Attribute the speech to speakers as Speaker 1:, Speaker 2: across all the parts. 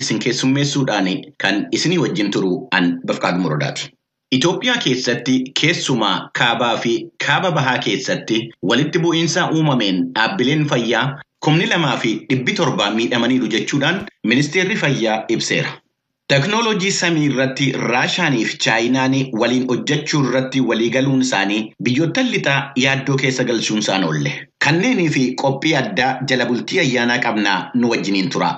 Speaker 1: isin keessummeessuudhaan kan isinii wajjin turu an Bafqaad Muradaati. Itoophiyaa keessatti keessumaa kaabaa fi kaaba bahaa keessatti walitti bu'iinsa uumameen dhaabbileen fayyaa 2,700 miidhamaniiru jechuudhaan ministeerri fayyaa ibseera. Teknooloojii samii irratti Raashaanii fi Chaayinaan waliin hojjechuu irratti waliigaluun isaanii biyyoota lixaa yaaddoo keessa galchuun isaan oolle. Kanneenii fi qophii addaa jala bultii ayyaanaa qabnaa nu wajjiniin tura.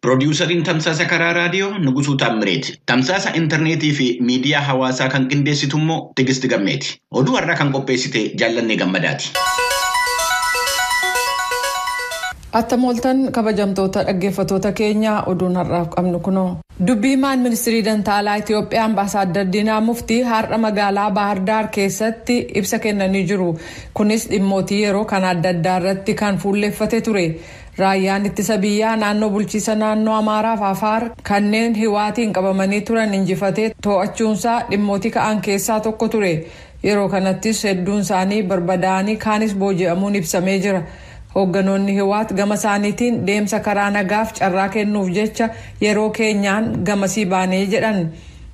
Speaker 1: Produuseriin Tamsaasa Karaa Raadiyoo Nugusuu Taammireeti. Tamsaasa intarneetii fi miidiyaa hawaasaa kan qindeessitu immoo Tigisti Gammeeti. Oduu har'a kan qopheessite Jaallannee Gammadaati.
Speaker 2: Attamoltan kabajamtoota dhaggeeffattoota keenya oduun har'aaf qabnu kunoo. Dubbiimaan ministirii Dantaalaa Itoophiyaa Ambaasaadder Diinaa Muftii har'a magaalaa Baahar Daar keessatti ibsa kennanii jiru. Kunis dhimmootii yeroo kan adda addaa irratti kan fuulleffate ture. Raayyaan ittisa biyyaa naannoo bulchiisa naannoo Amaaraa fi Afaar kanneen hiwaatiin qabamanii turan injifatee to'achuunsaa dhimmootii ka'an keessaa tokko ture. Yeroo kanattis hedduun isaanii barbadaa'anii kaanis booji'amuun ibsamee jira. Hoogganoonni hiwaat gama isaaniitiin deemsa karaa nagaaf carraa kennuuf jecha yeroo keenyaan gamasii baanee jedhan.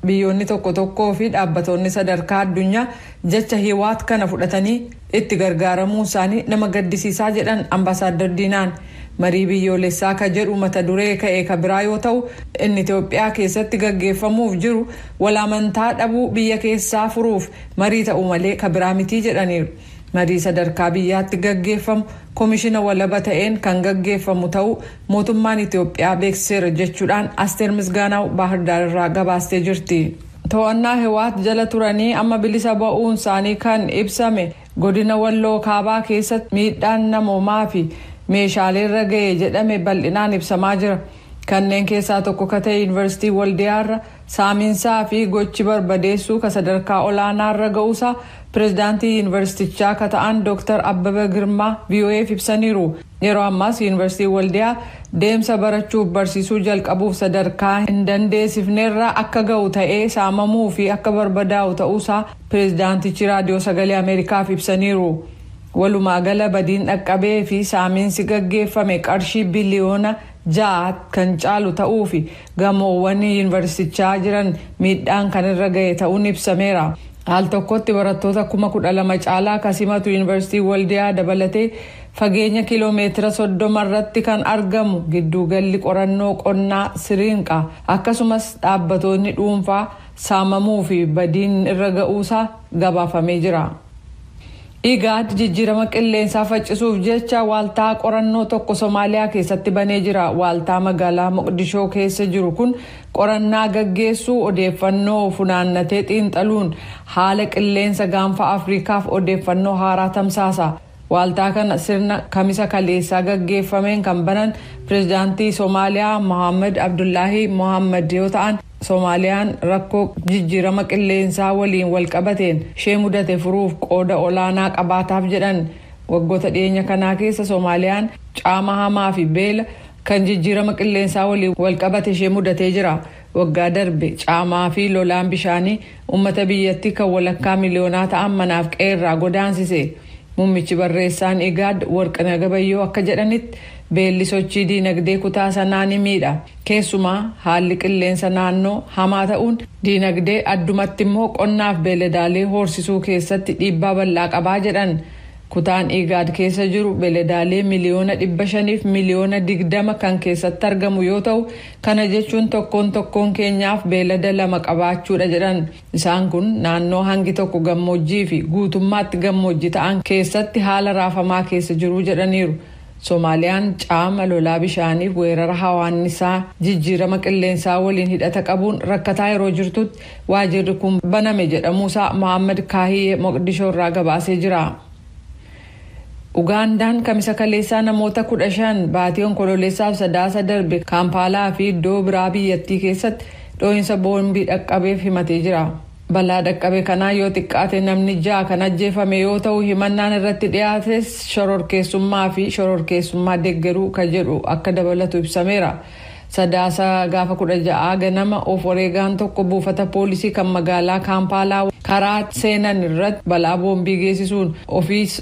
Speaker 2: Biyyoonni tokko fi dhaabbattoonni sadarkaa addunyaa jecha hiwaat kana fudhatanii itti gargaaramuu isaanii nama gaddisiisaa jedhan Ambaasaadder Diinaan. Marii biyyoolessaa ka jedhu mata duree ka'ee ka biraa yoo ta'u inni Itoophiyaa keessatti gaggeeffamuuf jiru walamantaa dhabuu biyya keessaa furuuf marii ta'uu malee ka biraa mitii jedhaniiru. Marii sadarkaa biyyaatti gaggeeffamu koomishina walaba ta'een kan gaggeeffamu ta'uu mootummaan Itoophiyaa beeksiseera jechuudhaan Asteer Misgaanaaw Baahar Daar irraa gabaastee jirti. To'annaa hiwaat jala turanii amma bilisa ba'uun isaanii kan ibsame godina Walloo Kaabaa keessatti miidhaan namoomaa fi meeshaalee irra ga'e jedhame bal'inaan ibsamaa jira. Kanneen keessaa tokko ka ta'e Yuunivarsiitii Waldiyaarra saamiinsaa fi gochi barbadeessuu ka sadarkaa olaanaarra ga'uusaa Pireezidaantii Yuunivarsiitichaa ka ta'an Dr. Abbabaa Girmaa VOA'f ibsaniiru. Yeroo ammaas Yuunivarsiitii Waldiyaa deemsa barachuuf barsiisuu jalqabuuf sadarkaa hin dandeessifneerraa akka ga'u ta'ee saamamuu fi akka barbadaa'u ta'uusaa Pireezidaantichi Raadiyoo Sagalee Ameerikaaf ibsaniiru. Walumaa gala badiin dhaqqabee fi saamiinsi gaggeeffame qarshii biliyoona 6 kan caalu ta'uu fi gamoowwan yuunivarsiitichaa jiran miidhaan kan irra ga'e ta'uun ibsameera. Al tokkotti barattoota 12,000 caalaa kasimatu Yuunivarsiitii Waldiyaa dabalatee fageenya kiiloomeetira 30 irratti kan argamu gidduugalli qorannoo qonnaa Siriinqaa akkasumas dhaabbattoonni dhuunfaa saamamuu fi badiin irra ga'uusaa gabaafamee jira. IGAD jijjiirama qilleensaa faccisuuf jecha waaltaa qorannoo tokko Somaaliyaa keessatti banee jira. Waaltaa magaalaa Moqdishoo keessa jiru kun qorannaa gaggeessuu odeeffannoo funaannatee xiinxaluun haala qilleensa gaanfa Afriikaaf odeeffannoo haaraa tamsaasa. Waaltaa kana sirna kamisa kaleessaa gaggeeffameen kan banan Pireezidaantii Somaaliyaa Mohaammed Abdullaahi Mohaammed yoo ta'an Soomaaliyaan rakkoo jijjiirama qilleensaa waliin walqabateen ishee mudate furuuf qooda olaanaa qabaataaf jedhan. Waggoota dhiyeenya kanaa keessa Soomaaliyaan caama hamaa fi beela kan jijjiirama qilleensaa waliin walqabate ishee mudatee jira. Waggaa darbe caamaa fi lolaan bishaanii uummata biyyattii kan walakkaa miliyoonaa ta'an manaaf qeerraa godaansise. Muummichi barreessaan IGAD Warqinaa Gabayyoo akka jedhanitti beelli sochii diinagdee kutaa sanaa ni miidha. Keessumaa haalli qilleensa naannoo hamaa ta'uun diinagdee addumatti immoo qonnaaf beeladaalee horsisuu keessatti dhiibbaa bal'aa qabaa jedhan. Kutaan IGAD keessa jiru beeladaalee miliyoona 500 fi miliyoona 20 kan keessatti argamu yoo ta'u kana jechuun tokkoon keenyaaf beelada 2 qabaachuudha jedhan. Isaan kun naannoo hangi tokko gammoojjii fi guutummaatti gammoojjii ta'an keessatti haala raafamaa keessa jiru jedhaniiru. Soomaaliyaan caama lolaa bishaaniif weerara hawaannisaa jijjiirama qilleensaa waliin hidhata qabuun rakkataa yeroo jirtutti waajirri kun baname jedhamuusaa Mohaammed Kaahiyee Moqdishoo irraa gabaasee jira. Ugaandaan kamisa kaleessaa namoota 15 baatii onkololeessaaf sadaasa darbe Kaampaalaa fi iddoo biraa biyyattii keessatti dhoohinsa boombii dhaqqabeef himatee jira. Balaa dhaqqabe kanaa yoo xiqqaate namni 6 kan ajjeefame yoo ta'u himannaan irratti dhiyaates shororkeessummaa fi shororkeessummaa deeggaruu kan jedhu akka dabalatu ibsameera. Sadaasa gaafa 16 ganama of wareegaan tokko buufata poolisii kan magaalaa Kaampaalaa karaa seenan irratti balaa boombii geessisuun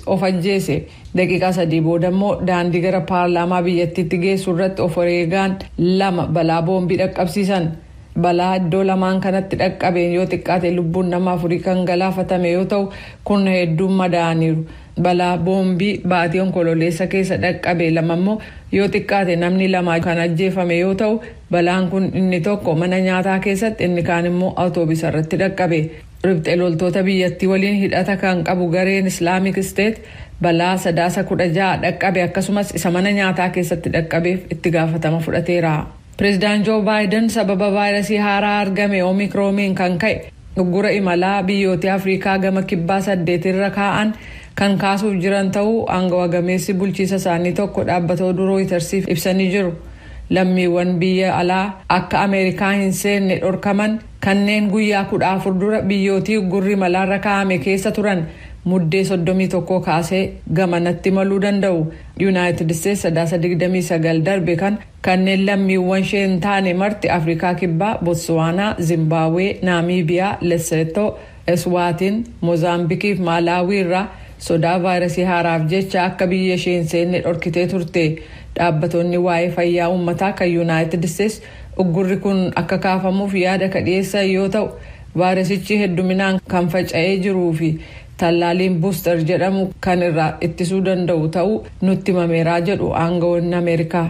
Speaker 2: of ajjeese. Daqiiqaa 3 booda immoo daandii gara paarlaamaa biyyattiitti geessu irratti of wareegaan 2 balaa boombii dhaqqabsiisan. Balaa iddoo lamaan kanatti dhaqqabeen yoo xiqqaate lubbuun nama 4 kan galaafatame yoo ta'u kun hedduun madaa'aniiru. Balaa boombii baatii onkololeessa keessa dhaqqabe 2 immoo yoo xiqqaate namni 2 kan ajjeefame yoo ta'u balaan kun inni tokko mana nyaataa keessatti inni kaan immoo awutoobisa irratti dhaqqabe. Riphxee loltoota biyyattii waliin hidhata kan qabu gareen Islaamic State balaa sadaasa 16 dhaqqabe akkasumas isa mana nyaataa keessatti dhaqqabeef itti gaafatama fudhateera. President Joe Biden sababa vaayirasii haaraa argame Omicroniin kan ka'e uggura imalaa biyyoota Afrikaa gama kibbaa 8 irra kaa'an kan kaasuuf jiran ta'uu aangawa gameessi bulchiisa isaanii tokko dhaabbata oduu Rooyitersiif ibsanii jiru. Lammiiwwan biyya alaa akka Ameerikaa hin seenne dhorkaman kanneen guyyaa 14 dura biyyootii uggurri malaarra kaa'ame keessa turan muddee 31 kaasee gamanatti maluu danda'u. United States sadaasa 29 darbe kanneen lammiiwwan ishee hin taane marti Afrikaa kibbaa, Botswaanaa, Zimbabwee, Naamiibiyaa, Lesotho, Eswaatiin, Moozaambiikii fi Maalaawii irraa sodaa vaayirasii haaraaf jecha akka biyya ishee hin seenne dhorkitee turte. Dhaabbatonni waa'ee fayyaa uummataa kan United States uggurri kun akka kaafamuuf yaada dhiyeessan yoo ta'u vaayirasichi hedduminaan kan faca'ee jiruu fi tallaaliin booster jedhamu kan irraa ittisuu danda'u ta'uu nutti himameeraa jedhu aangawoonni Ameerikaa.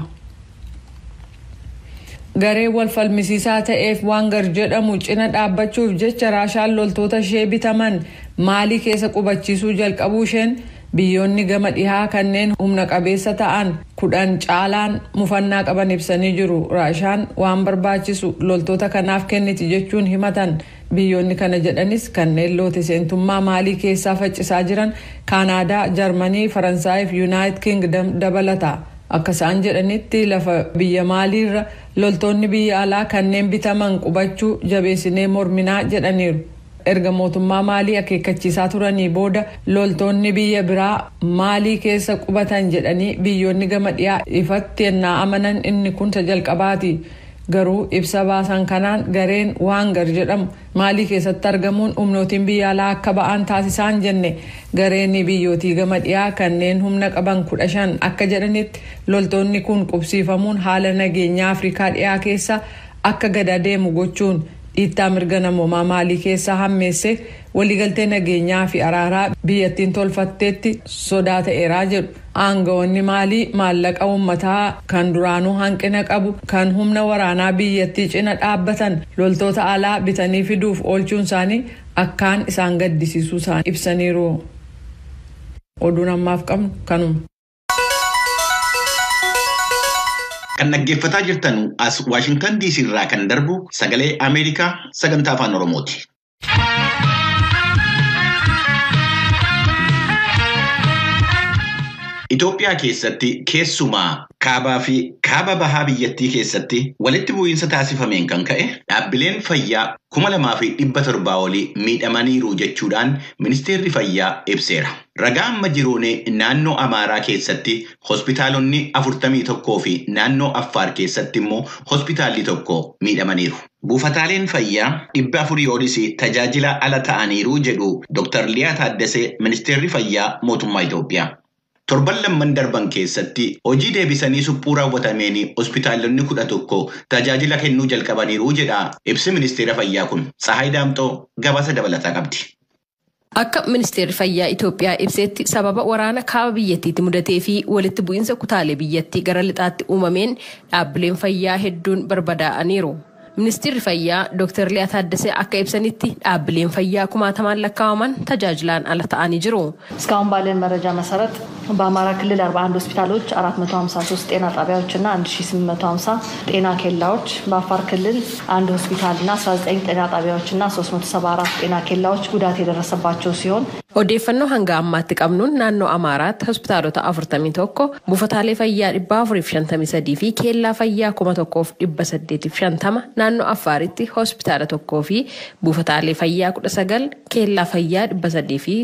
Speaker 2: Garee wal falmisiisaa ta'eef Wanger jedhamu cina dhaabbachuuf jecha Raashaan loltoota ishee bitaman Maalii keessa qubachiisuu jalqabuu isheen biyyoonni gama dhihaa kanneen humna qabeessa ta'an 10 caalaan mufannaa qaban ibsanii jiru. Raashaan waan barbaachisu loltoota kanaaf kenniti jechuun himatan. Biyyoonni kana jedhanis kanneen loote seentummaa Maalii keessaa faccisaa jiran Kaanaadaa, Jarmanii, Faransaay fi Yuunaayitid Kingdom dabalata. Akka isaan jedhanitti lafa biyya Maaliirra loltoonni biyya alaa kanneen bitaman qubachuu jabeessinee morminaa jedhaniiru. Erga mootummaa Maalii akeekkachiisaa turanii booda loltoonni biyya biraa Maalii keessa qubatan jedhanii biyyoonni gama dhiyaa ifatti ennaa amanan inni kun jalqabaati. Garuu ibsa baasan kanaan gareen Wanger jedhamu Maalii keessatti argamuun humnootiin biyya alaa akka ba'an taasisaan jenne. Gareen biyyootii gama dhiyaa kanneen humna qaban 15 akka jedhanitti loltoonni kun qubsiifamuun haala nageenyaa Afrikaa dhiyaa keessa akka gad deemu gochuun dhiittaa mirga namoomaa Maalii keessa hammeesse waliigaltee nageenyaa fi araaraa biyyattiin tolfatteetti sodaa ta'eeraa jedhu. Aangawoonni Maalii maallaqa uummataa kan duraanuu hanqina qabu kan humna waraanaa biyyattii cina dhaabbatan loltoota alaa bitanii fiduuf oolchuun isaanii akkaan isaan gaddisiisuu isaan ibsaniiru. Oduun ammaaf qabnu kanuma.
Speaker 1: Kan dhaggeeffataa jirtan as Washington DC irraa kan darbu sagalee Ameerikaa sagantaa afaan Oromooti. Itoophiyaa keessatti keessumaa kaabaa fi kaaba bahaa biyyattii keessatti walitti bu'iinsa taasifameen kan ka'e dhaabbileen fayyaa 2,700 olii miidhamaniiru jechuudhaan ministeerri fayyaa ibseera. Ragaa amma jiruun naannoo Amaaraa keessatti hospitaalonni 41 fi naannoo Affaar keessatti immoo hospitaalli 1 miidhamaniiru. Buufataaleen fayyaa 400 olis tajaajila ala ta'aniiru jedhu Dr. Liyaa Taaddasee ministeerri fayyaa mootummaa Itoophiyaa. Torban lamman darban keessatti hojii deebisanii suphuu raawwatameen hospitaalonni 11 tajaajila kennuu jalqabaniiru jedha ibsi ministeera fayyaa kun. Tsahaay Daamxoo gabaasa dabalataa qabdi.
Speaker 3: Akka ministeerri fayyaa Itoophiyaa ibsetti sababa waraana kaaba biyyattiitti mudatee fi walitti bu'iinsa kutaalee biyyattii gara lixaatti uumameen dhaabbileen fayyaa hedduun barbadaa'aniiru. Ministeerri fayyaa Dr. Liyaa Taaddasee akka ibsanitti dhaabbileen fayyaa 10,000 lakkaa'aman tajaajilaan ala ta'anii jiru.
Speaker 4: እስካሁን ባለን መረጃ መሰረት በአማራ ክልል 41 ሆስፒታሎች 453 ጤና ጣቢያዎችና 1850 ጤና ኬላዎች በአፋር ክልል 1 ሆስፒታልና 19 ጤና ጣቢያዎችና 374 ጤና ኬላዎች ጉዳት የደረሰባቸው ሲሆን
Speaker 3: odeeffannoo hanga ammaatti qabnuun naannoo Amaaraatti hospitaalota 41 buufataalee fayyaa 453 fi keellaa fayyaa 1,850 naannoo Affaaritti hospitaala 1 fi buufataalee fayyaa 19 keellaa fayyaa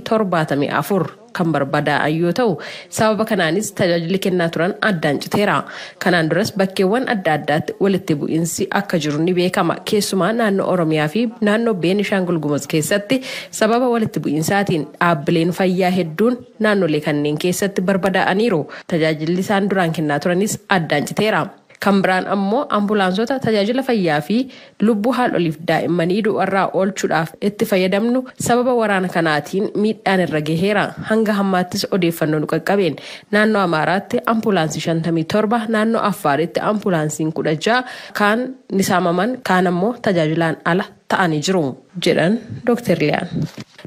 Speaker 3: 374 kan barbadaa'an yoo ta'u sababa kanaanis tajaajilli kennaa turan addaan citeera. Kanaan duras bakkeewwan adda addaatti walitti bu'iinsi akka jiru ni beekama. Keessumaa naannoo Oromiyaa fi naannoo Beenishaangul Gumuz keessatti sababa walitti bu'iinsaatiin dhaabbileen fayyaa hedduun naannolee kanneen keessatti barbadaa'aniiru. Tajaajilli isaan duraan kennaa turanis addaan citeera. Kan biraan ammoo ambulaansota tajaajila fayyaa fi lubbuu haadholiif daa'immanii du'arraa oolchuudhaaf itti fayyadamnu sababa waraana kanaatiin miidhaan irra gaheera. Hanga hammaattis odeeffannoo nu qaqqabeen naannoo Amaaraatti ambulaansii 57, naannoo Affaaritti ambulaansiin 16 kaan ni saamaman, kaan ammoo tajaajilaan ala ta'anii jiru jedhan Dr. Liyaan.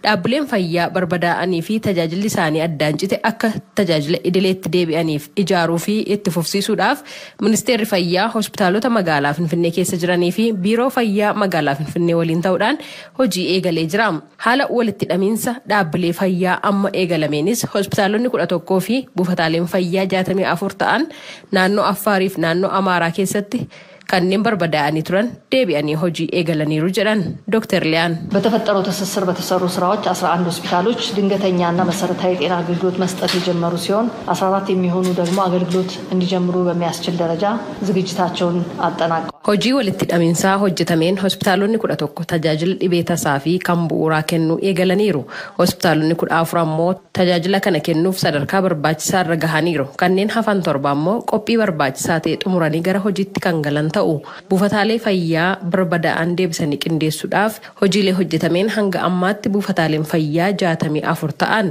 Speaker 3: Dhaabbileen fayyaa barbadaa'anii fi tajaajilli isaanii addaan cite akka tajaajila idileetti deebi'aniif ijaaruu fi itti fufsiisuudhaaf ministeerri fayyaa hospitaalota magaalaa Finfinnee keessa jiranii fi biiroo fayyaa magaalaa Finfinnee waliin ta'uudhaan hojii eegalee jira. Haala walitti hidhamiinsa dhaabbilee fayyaa amma eegalameenis hospitaalonni 11 fi buufataaleen fayyaa 64 ta'an naannoo Affaarii fi naannoo Amaaraa keessatti kanneen barbadaa'anii turan deebi'anii hojii eegalaniiሩ jedhan ዶክተር ሊያን
Speaker 4: በተፈጠረው ትስስር በተሰሩ ስራዎች 11 ሆስፒታሎች ድንገተኛና መሰረታዊ ጤና አገልግሎት መስጠት የጀመሩ ሲሆን 14 የሚሆኑ ደግሞ አገልግሎት እንዲጀምሩ በሚያስችል ደረጃ ዝግጅታቸውን አጠናቀዋል።
Speaker 3: hojii walitti hidhamiinsaa hojjetameen hospitaalonni 11 tajaajila dhibee tasaa fi kan bu'uuraa kennuu eegalaniiru. Hospitaalonni 14 ammoo tajaajila kana kennuuf sadarkaa barbaachisaa irra gahaniiru. Kanneen hafan 7 ammoo qophii barbaachisaa ta'e xumuranii gara hojiitti kan galan ta'u. Buufataalee fayyaa barbadaa'an deebisanii qindeessuudhaaf hojiilee hojjetameen hanga ammaatti buufataaleen fayyaa 64 ta'an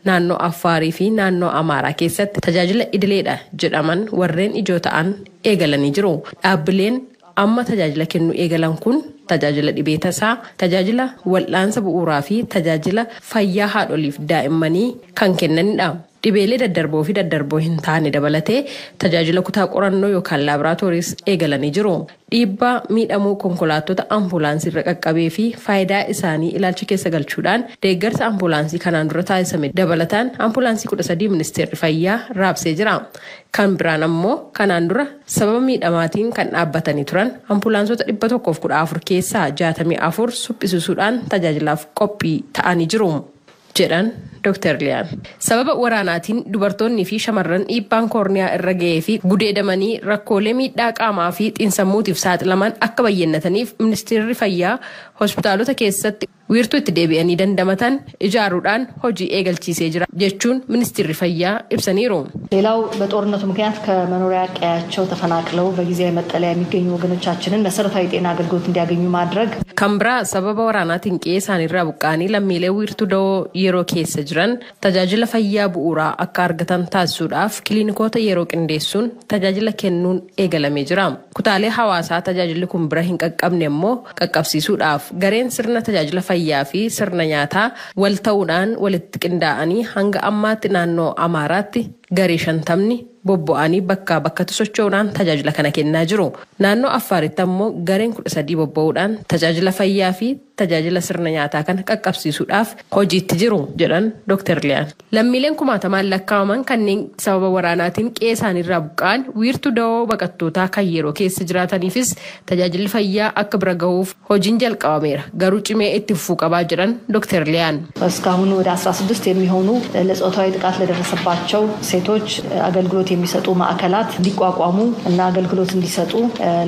Speaker 3: naannoo Affaarii fi naannoo Amaaraa keessatti tajaajila idileedha jedhaman warreen ijoo ta'an eegalanii jiru. Dhaabbileen amma tajaajila kennu eegalan kun tajaajila dhibee tasaa, tajaajila wal'aansa bu'uuraa fi tajaajila fayyaa haadholiif daa'immanii kan kennanidha. Dhibeelee daddarboo fi daddarboo hin taane dabalatee tajaajila kutaa qorannoo yookaan laaboraatooris eegalanii jiru. Dhiibbaa miidhamuu konkolaattota ambulaansii irra qaqqabee fi faayidaa isaanii ilaalcha keessa galchuudhaan deeggarsa ambulaansii kanaan dura taasisame dabalataan ambulaansii 13 ministeerri fayyaa raabsee jira. Kan biraan ammoo kanaan dura sababa miidhamaatiin kan dhaabbatanii turan ambulaansota 114 keessaa 64 suphisuudhaan tajaajilaaf qophii ta'anii jiru jedhan Dr. Liyaan. Sababa waraanaatiin dubartoonni fi shamarran dhiibbaan koorniyaa irra ga'ee fi gudeedamanii rakkoolee miidhaa qaamaa fi xiinsammuutiif saaxilaman akka bayyannataniif ministeerri fayyaa hospitaalota keessatti wiirtuu itti deebi'anii dandamatan ijaaruudhaan hojii eegalchiisee jira jechuun ministeerri fayyaa ibsaniiru.
Speaker 4: ሌላው በጦርነቱ ምክንያት ከመኖሪያ ቀያቸው ተፈናቅለው በጊዜያዊ መጠለያ የሚገኙ ወገኖቻችንን መሰረታዊ ጤና አገልግሎት እንዲያገኙ ማድረግ
Speaker 3: ከንብራ ሰበባ ወራናቲን ቄሳን irraa buqqaanii lammiilee wiirtuu da'oo yeroo keessa jiran tajaajila fayyaa bu'uuraa akka argatan taasisuudhaaf kiliinikoota yeroo qindeessuun tajaajila kennuun eegalamee jira. Kutaalee hawaasaa tajaajilli kun bira hin qaqqabne immoo qaqqabsiisuudhaaf gareen sirna tajaajila fayyaa fi sirna nyaataa wal ta'uudhaan walitti qindaa'anii hanga ammaatti naannoo Amaaraatti garee 50 bobba'anii bakkaa bakkatti socho'uudhaan tajaajila kana kennaa jiru. Naannoo Affaaritti ammoo gareen 13 bobba'uudhaan tajaajila fayyaa fi tajaajila sirna nyaataa kana qaqqabsiisuudhaaf hojiitti jiru jedhan Dr. Liyaan. Lammiileen kumaatamaan lakkaa'aman kanneen sababa waraanaatiin qe'ee irraa buqqa'an wiirtuu da'oo baqattootaa kan yeroo keessa jiraataniifis tajaajilli fayyaa akka bira gahuuf hojiin jalqabameera. Garuu cimee itti fufuu qabaa jedhan Dr. Liyaan.
Speaker 4: እስካሁን ወደ 16 የሚሆኑ ለጾታዊ ጥቃት ለደረሰባቸው ሴቶች አገልግሎት የሚሰጡ ማዕከላት እንዲቋቋሙ እና አገልግሎት እንዲሰጡ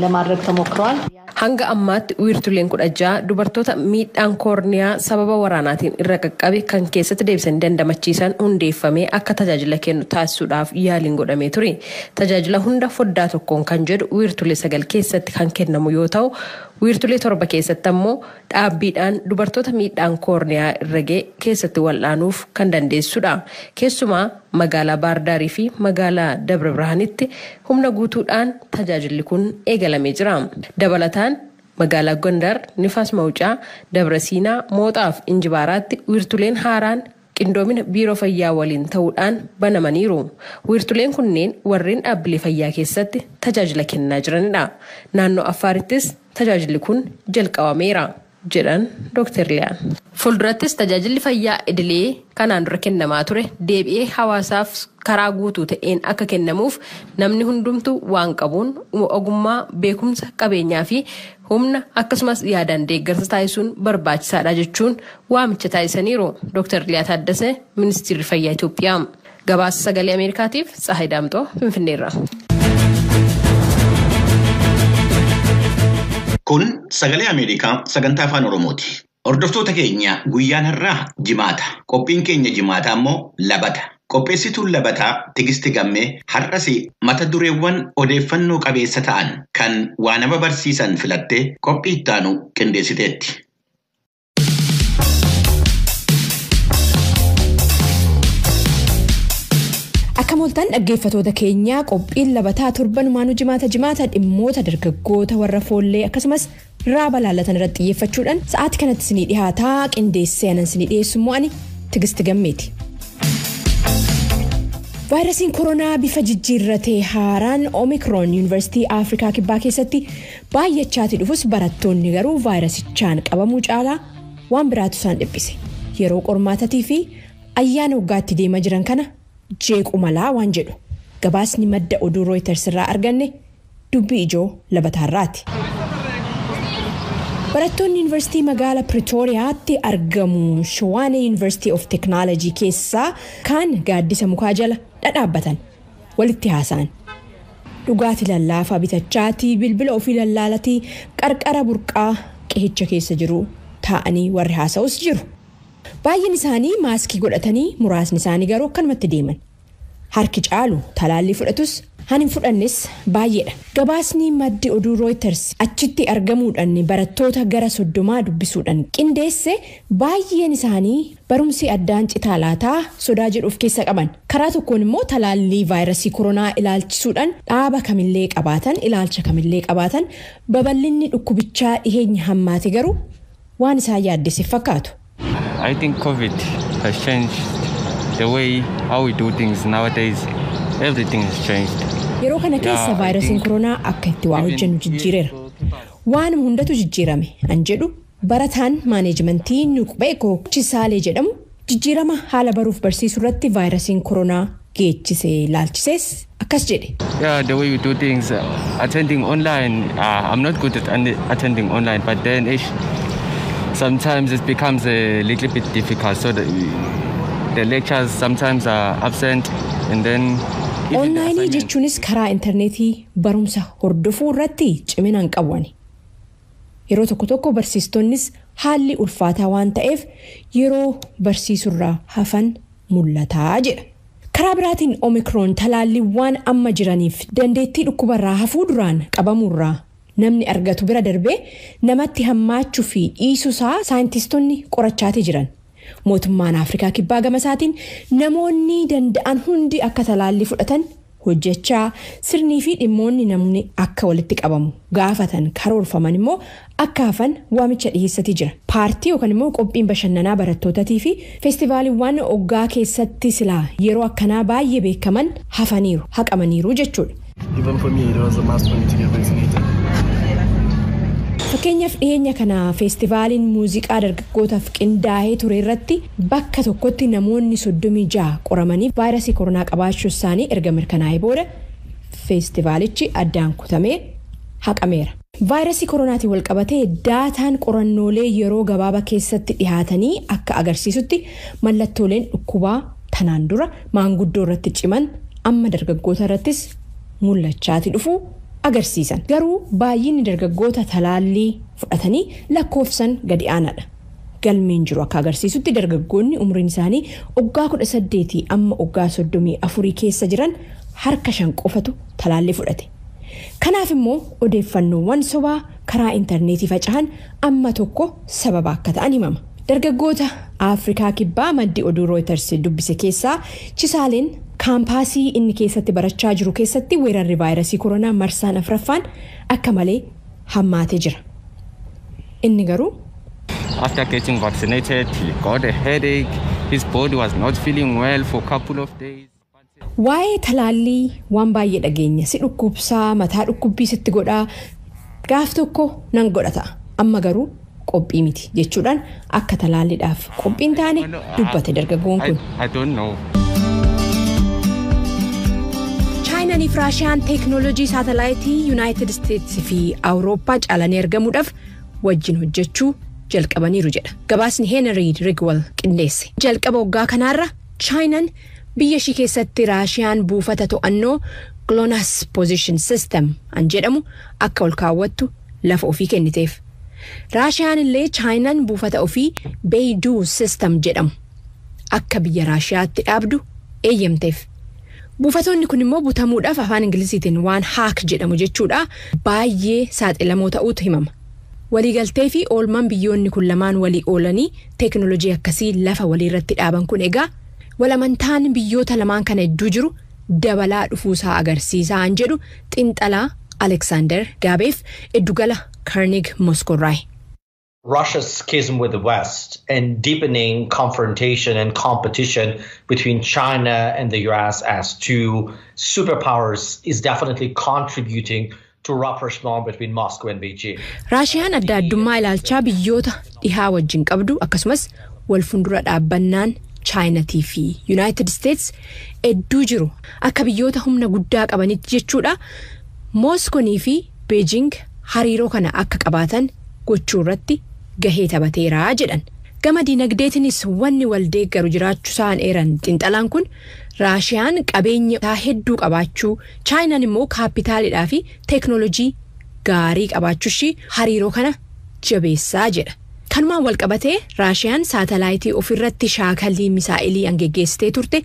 Speaker 4: ለማድረግ ተሞክሯል።
Speaker 3: hanga ammaatti wiirtuleen 16 dubartoota miidhaan koorniyaa sababa waraanaatiin irra qaqqabe kan keessatti deebisanii dandamachiisan hundeeffamee akka tajaajila kennu taasisuudhaaf yaaliin godhamee ture. Tajaajila hunda foddaa tokkoon kan jedhu wiirtulee 9 keessatti kan kennamu yoo ta'u wiirtulee 7 keessatti ammoo dhaabbiidhaan dubartoota miidhaan koorniyaa irra ga'e keessatti wal'aanuuf kan dandeessudha. Keessumaa magaalaa Baardaarii fi magaalaa Dabra Birhaanitti humna guutuudhaan tajaajilli kun eegalamee jira. Dabalataan magaalaa Gondar, Nifaas Mawucaa, Dabra Siinaa, Mooxaa fi Injibaaraatti wiirtuleen haaraan qindoomina biiroo fayyaa waliin ta'uudhaan banamaniiru. Wiirtuleen kunneen warreen dhaabbilee fayyaa keessatti tajaajila kennaa jiranidha. Naannoo Affaarittis tajaajilli kun jalqabameera jedhan Dr. Liyaan. Fuuldurattis tajaajilli fayyaa idilee kanaan dura kennamaa ture deebi'ee hawaasaaf karaa guutuu ta'een akka kennamuuf namni hundumtuu waan qabuun ogummaa beekumsa qabeenyaa fi humna akkasumas yaadaan deeggarsa taasisuun barbaachisaadha jechuun waamicha taasisaniiru. Dr. Liyaa Taaddasee Ministeerri Fayyaa Itoophiyaa. Gabaasa Sagalee Ameerikaatiif Tsahaay Daamtoo Finfinneerra.
Speaker 1: Kun Sagalee Ameerikaa sagantaa afaan Oromooti. Hordoftoota keenya guyyaan har'aa jimaata. Qophiin keenya jimaataa immoo labata. Qopheessituun labataa Tigisti Gammee har'as mata dureewwan odeeffannoo qabeessa ta'an kan waa nama barsiisan filattee qophii ittaanu qindeessiteetti.
Speaker 5: Akka mooltan dhaggeeffatoota keenyaa qophiin labataa torbanumaanuu jimaata dhimmoota dargaggoota warra foollee akkasumas raaba laallatan irratti xiyyeeffachuudhaan sa'aatii kanatti isinii dhiyaataa qindeessee anan isinii dhiyeessu immoo ani Tigisti Gammeeti. Vaayirasiin koronaa bifa jijjiirratee haaraan Omicron Yuunivarsiitii Afrikaa Kibbaa keessatti baay'achaati dhufus barattoonni garuu vaayirasichaan qabamuu caalaa waan biraatu isaan dhiphise. Yeroo qormaatatii fi ayyaana waggaatti deemaa jiran kana jeequ malaa waan jedhu gabaasni madda oduu Reuters irraa arganne dubbii ijoo labataarraati. Barattoonni Yuunivarsiitii magaalaa Pretooriyaatti argamu Shawane University of Technology keessaa kan gaaddisa mukaa jala dhadhaabbatan walitti haasa'an. Dhugaatii lallaafaa bitachaatii bilbila ofii lallaalatii qarqara burqaa qihicha keessa jiru taa'anii warri haasa'us jiru. Baay'een isaanii maaskii godhatanii muraasni isaanii garuu akkanumatti deeman. Harki caalu talaallii fudhatus hanin fudhannes baay'eedha. Gabaasni maddi oduu Reuters achitti argamuudhaan barattoota gara 30 dubbisuudhaan qindeesse baay'een isaanii barumsi addaan citaa laataa sodaa jedhuuf keessa qaban. Karaa tokkoon immoo talaallii vaayirasii koronaa ilaalchisuudhaan dhaaba kamillee qabaatan ilaalcha kamillee qabaatan babal'inni dhukkubichaa dhiheenya hammaate garuu waan isaan yaaddesse fakkaatu.
Speaker 6: I think COVID has changed the way how we do things nowadays. Everything has changed.
Speaker 5: Yeroo kana keessa vaayirasiin koronaa akka itti waa hojjennu jijjiireera. Waan hundatu jijjiirame an jedhu barataan maaneejmentii Nuqbeekoo Chisaalee jedhamu jijjiirama haala baruuf barsiisuu irratti vaayirasiin koronaa geechisee laalchisees akkas jedhe.
Speaker 6: Yeah, the way we do things, attending online, I'm not good at attending online, but then sometimes it becomes a little bit difficult, so the lectures sometimes are absent and then
Speaker 5: Online jechuunis karaa interneetii barumsa hordofuu irratti ciminaan qabwani. Yeroo tokko barsiistonnis haalli ulfaataa waan ta'eef yeroo barsiisurraa hafan mul'ataa jedha. Karaa biraatiin Omicron talaalliiwwan amma jiraniif dandeettii dhukkubarraa hafuu duraan qabamurraa namni argatu bira darbee namatti hammaachuu fi dhiisuusaa saayintistoonni qorachaatii jiran. Mootummaan Afrikaa Kibbaa gamasaatiin namoonni danda'an hundi akka talaallii fudhatan hojjechaa sirnii fi dhimmoonni namni akka walitti qabamu gaafatan karoorfaman immoo akka hafan waamicha dhiyeessatii jira. Paartii yookaan immoo qophiin bashannanaa barattootatii fi feestivaaliiwwan oggaa keessatti silaa yeroo akkanaa baay'ee beekaman hafaniiru haqamaniiru jechuudha.
Speaker 7: Even for me, it was a must for me to get vaccinated.
Speaker 5: Fakkeenyaaf dhiyeenya kana feestivaaliin muuziqaa dargaggootaaf qindaa'ee ture irratti bakka tokkotti namoonni 36 qoramanii vaayirasii koronaa qabaachuu isaanii erga mirkanaa'ee booda feestivaalichi addaan kutamee haqameera. Vaayirasii koronaatiin wal qabatee daataan qorannoolee yeroo gabaabaa keessatti dhihaatanii akka agarsiisutti mallattooleen dhukkubaa tanaan dura maanguddoo irratti ciman amma dargaggoota irrattis mul'achaati dhufu agarsiisan. Garuu baay'inni dargaggoota talaallii fudhatanii lakkoofsan gadi aanaadha. Galmeen jiru akka agarsiisutti dargaggoonni umriin isaanii waggaa 18 amma waggaa 34 keessa jiran harka 5 qofatu talaallii fudhate. Kanaaf immoo odeeffannoowwan sobaa karaa intarneetii faca'an amma tokko sababa akka ta'an himama. Dargaggoota Afrikaa Kibbaa maddi oduu Reuters dubbise keessaa Chisaaleen kaampaasii inni keessatti barachaa jiru keessatti weerarri vaayirasii koronaa marsaan afraffaan akka malee hammaatee jira. Inni garuu
Speaker 6: after getting vaccinated, he got a headache. His body was not feeling well for a couple of days.
Speaker 5: Waa'ee talaallii waan baay'ee dhageenya si dhukkubsaa mataa dhukkubbii sitti godhaa gaaf tokko nan godhata amma garuu qophii miti jechuudhaan akka talaalliidhaaf qophiin taane dubbate dargaggoon kun.
Speaker 6: I don't know.
Speaker 5: Chaayinaan fi Raashiyaan teeknooloojii saatalaayitii Yuunaayitid Isteetsi fi Awurooppaa caalanii argamuudhaaf wajjin hojjechuu jalqabaniiru jedha. Gabaasni Henry Rigwell qindeesse. Jalqaba waggaa kanaarra Chaayinaan biyya ishii keessatti Raashiyaan buufata to'annoo GLONASS Position System an jedhamu akka ol kaawwattu lafa ofii kenniteef. Raashiyaan illee Chaayinaan buufata ofii Beidou System jedhamu akka biyya Raashiyaatti dhaabdu eeyyamteef. Buufatoonni kun immoo butamuudhaaf afaan Ingiliziitiin waan haak jedhamu jechuudha baay'ee saaxilamoo ta'uutu himama. Waliigaltee fi oolmaan biyyoonni kun lamaan walii oolanii teeknooloojii akkasii lafa waliirratti dhaaban kun egaa walamantaan biyyoota lamaan kana hedduu jiru dabalaa dhufuusaa agarsiisaa an jedhu xinxalaa Alexander Gabeef Eddugala Carnegie Moscow.
Speaker 8: Russia's schism with the West and deepening confrontation and competition between China and the US as two superpowers is definitely contributing to rapprochement between Moscow and Beijing.
Speaker 5: Raashiyaan adda addummaa ilaalchaa biyyoota dhihaa wajjin qabdu akkasumas wal fuuldura dhaabbannaan Chaayinaatii fi United States hedduu jiru akka biyyoota humna guddaa qabanitti jechuudha. Moskoonii fi Beijing hariiroo kana akka qabaatan gochuu irratti gahee taphateera jedhan. Gama dinagdeetinis wanni wal deeggaru jiraachuu isaan eeran xinxalaan kun Raashiyaan qabeenya hedduu qabaachuu, Chaayinaan immoo kaapitaalidhaa fi teeknooloojii gaarii qabaachuushi hariiroo kana jabeessaa jedha. Kanumaan wal qabatee Raashiyaan saatalaayitii ofirratti shaakallii misaa'ilii angeggeessitee turte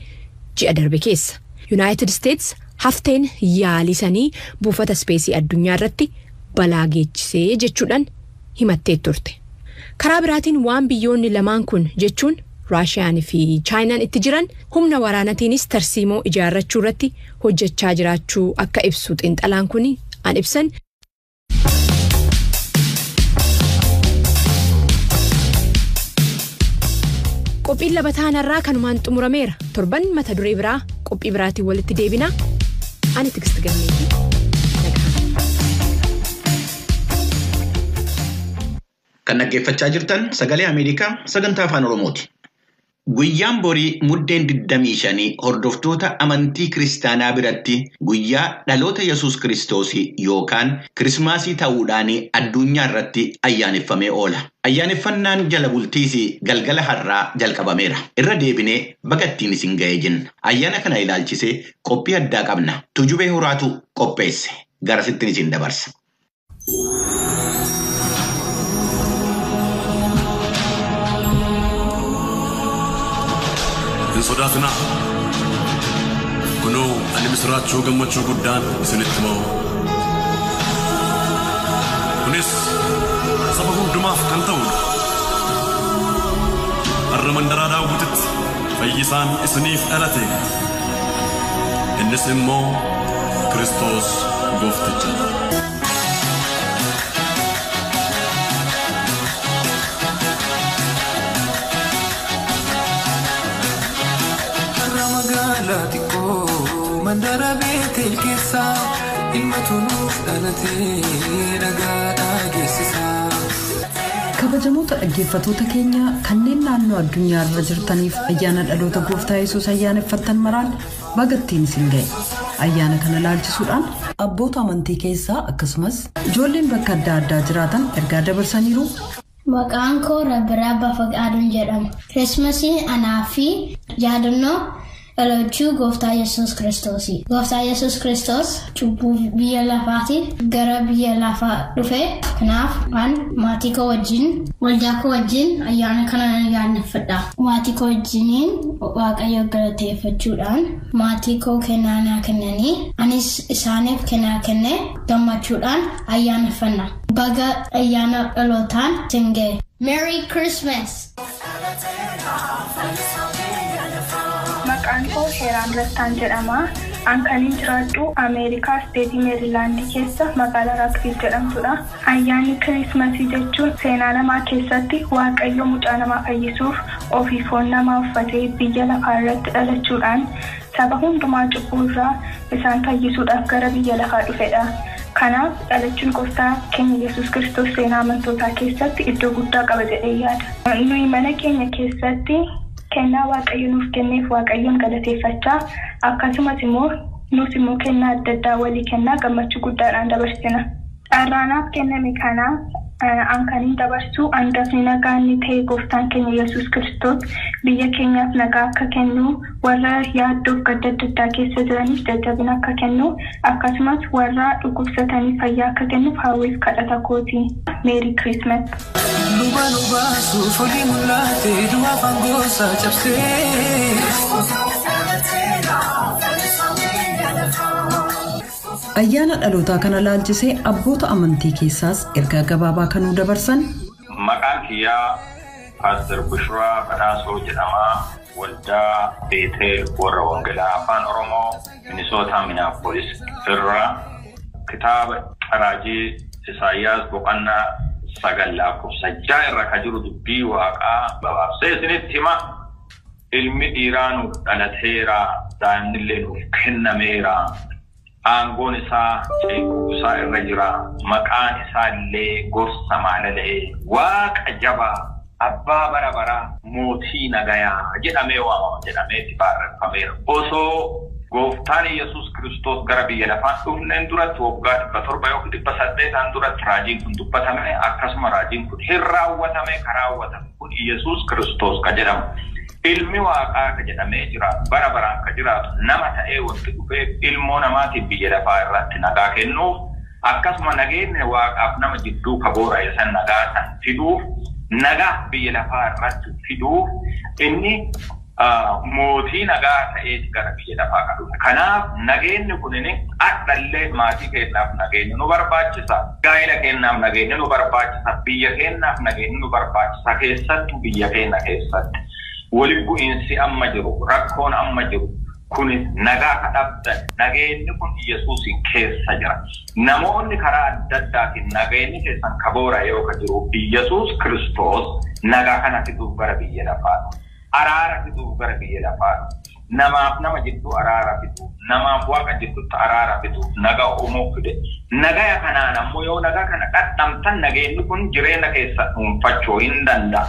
Speaker 5: ji'a darbe keessa. United States hafteen yaalisanii buufata ispeesii addunyaa irratti balaa geechisee jechuudhaan himattee turte. Karaa biraatiin waan biyyoonni lamaan kun jechuun Raashiyaan fi Chaayinaan itti jiran humna waraanatiinis tarsiimoo ijaarrachuu irratti hojjechaa jiraachuu akka ibsu xinxalaan kun an ibsan. Qophiin labataanarraa kanumaan xumurameera. Torban mata duree biraa qophii biraatiin walitti deebina. Ani Tiksiti Gammeetii.
Speaker 1: Kan dhaggeeffachaa jirtan sagalee Ameerikaa sagantaa afaan Oromooti. Guyyaan borii muddeen 25 hordoftoota amantii kiristaanaa biratti guyyaa dhaloota Yesuus Kiristoos yookaan Kirismaasii ta'uudhaan addunyaa irratti ayyaaneffamee oola. Ayyaaneffannaan jala bultiis galgala har'aa jalqabameera. Irra deebinee bagattiin isin ga'ee jenna. Ayyaana kana ilaalchisee qophii addaa qabna. Tujubee Horaatu qopheesse. Garasittiin isin dabarsa.
Speaker 9: Sodaatna kunoo ani misraachuu gammachuu guddaan isinitti bahu. Kunis saba hundumaaf kan ta'udha. Har'a mandaraa Daawititti fayyisaan isiniif dhalate. Innis immoo Kiristoos goofticha. Mandara beetel keessa ilma tunuuf dhalatee dhagaadhaa geessisa.
Speaker 10: Kabajamoota dhaggeeffatoota keenya kanneen naannoo addunyaa irra jirtaniif ayyaana dhaloota gooftaa Yesuus ayyaaneffattan maraan bagattiin isin ga'e. Ayyaana kana ilaalchisuudhaan abboota amantii keessaa akkasumas ijoolleen bakka adda addaa jiraatan ergaa dabarsaniiru.
Speaker 11: Maqaan koo Rabbiraa Bafaqaaduun jedhama. Kirismasiin anaa fi yaadannoo dhalachuu gooftaa Yesuus Kiristoosi. Gooftaa Yesuus Kiristoos cubbuu biyya lafaatiin gara biyya lafaa dhufe. Kanaaf an maatii koo wajjin waldaa koo wajjin ayyaana kana ayyaaneffadha. Maatii koo wajjiniin Waaqayyo galateeffachuudhaan maatii koo kennaa naa kennanii anis isaaniif kennaa kennee gammachuudhaan ayyaaneffanna. Baga ayyaana dhalootaan isin ga'e. Merry Christmas!
Speaker 12: Maqaan koo Heeraan Rattaan jedhama. An kanin jiraadhu Ameerikaa Steetii Meerilaandii keessa magaalaa Raakfiil jedhamtudha. Ayyaanni Kiriismasii jechuun seenaa namaa keessatti Waaqayyo mucaa namaa fayyisuuf ofii foon namaa uffatee biyya lafaa irratti dhalachuudhaan saba hundumaa cubbuu irraa isaan fayyisuudhaaf gara biyya lafaa dhufedha. Kanaaf dhalachuun gooftaa keenya Yesuus Kiristoos seenaa amantootaa keessatti iddoo guddaa qaba jedhee yaada. Nuyi mana keenya keessatti kennaa Waaqayyo nuuf kenneef Waaqayyoon galateeffachaa akkasumas immoo nus immoo kennaa adda addaa walii kennaa gammachuu guddaadhaan dabarsina. Carraanaaf kenname kanaaf ankaniin dabarsu hangafni nagaa inni ta'e gooftaan keenya Yesuus Kiristoos biyya keenyaaf nagaa akka kennu warra yaaddoof gadda adda addaa keessa jiraniif jajjabina akka kennu akkasumas warra dhukkubsatanii fayyaa akka kennuuf hawwiif kadhata kooti. Merry Christmas.
Speaker 10: Ayyaana dhalootaa kana laalchisee abboota amantii keessaas ergaa gabaabaa kanuu dabarsan.
Speaker 13: Maqaan kiyyaa Pastor Bushraa Badhaasoo jedhama. Waldaa Beetel warra Wangeelaa Afaan Oromoo Minnesota Minneapolis irraa kitaaba Raajii Isaayyaas boqonnaa 9 irra kan jiru dubbii Waaqaa gabaabsee isinitti hima. Ilmi dhiiraa nuuf dhalateera, daa'imni illee nuuf kennameera. Aangoon isaa ceekuu isaa irra jira. Maqaan isaa illee gorsa maalalee Waaqa jabaa abbaa bara baraa mootii nagayaa jedhamee waamama jedhamee itti barreeffameera. Osoo gooftaan Yesuus Kiristoos gara biyya lafaa dhufneen duratti waggaa 700 yookiin 800 duratti raajiin kun dubbatame akkasuma raajiin kun hin raawwatame karaawwatame kun Yesuus Kiristoos ka jedhamu. Ilmi Waaqaa ka jedhamee jira bara baraan ka jiraatu nama ta'ee wanti dhufee ilmoo namaatiif biyya lafaa irratti nagaa kennuuf akkasuma nageenya Waaqaaf nama jidduu ka boora'e san nagaa san fiduuf nagaa biyya lafaa irratti fiduuf inni mootii nagaa ta'ee gara biyya lafaa ka dhufe. Kanaaf nageenyi kunini adhallee maatii keenyaaf nageenya nu barbaachisa. Gaa'ela keenyaaf nageenya nu barbaachisa. Biyya keenyaaf nageenya nu barbaachisa. Keessattuu biyya keenya keessatti. Waliin bu'iinsi amma jiru rakkoon amma jiru kun nagaa kadhabdan nageenyi kun Yesuusin keessa jira. Namoonni karaa adda addaatiin nageenyi keessan kaboora yoo ka jiru Yesuus Kiristoos nagaa kana fiduuf gara biyya lafaa araara fiduuf gara biyya lafaa namaaf nama jidduu araara fiduuf namaaf Waaqa jidduutti araara fiduuf nagaa uumuuf fide. Nagaa kanaan ammoo yoo nagaa kana dhadhamtan nageenyi kun jireenya keessa dhuunfachuu hin danda'a.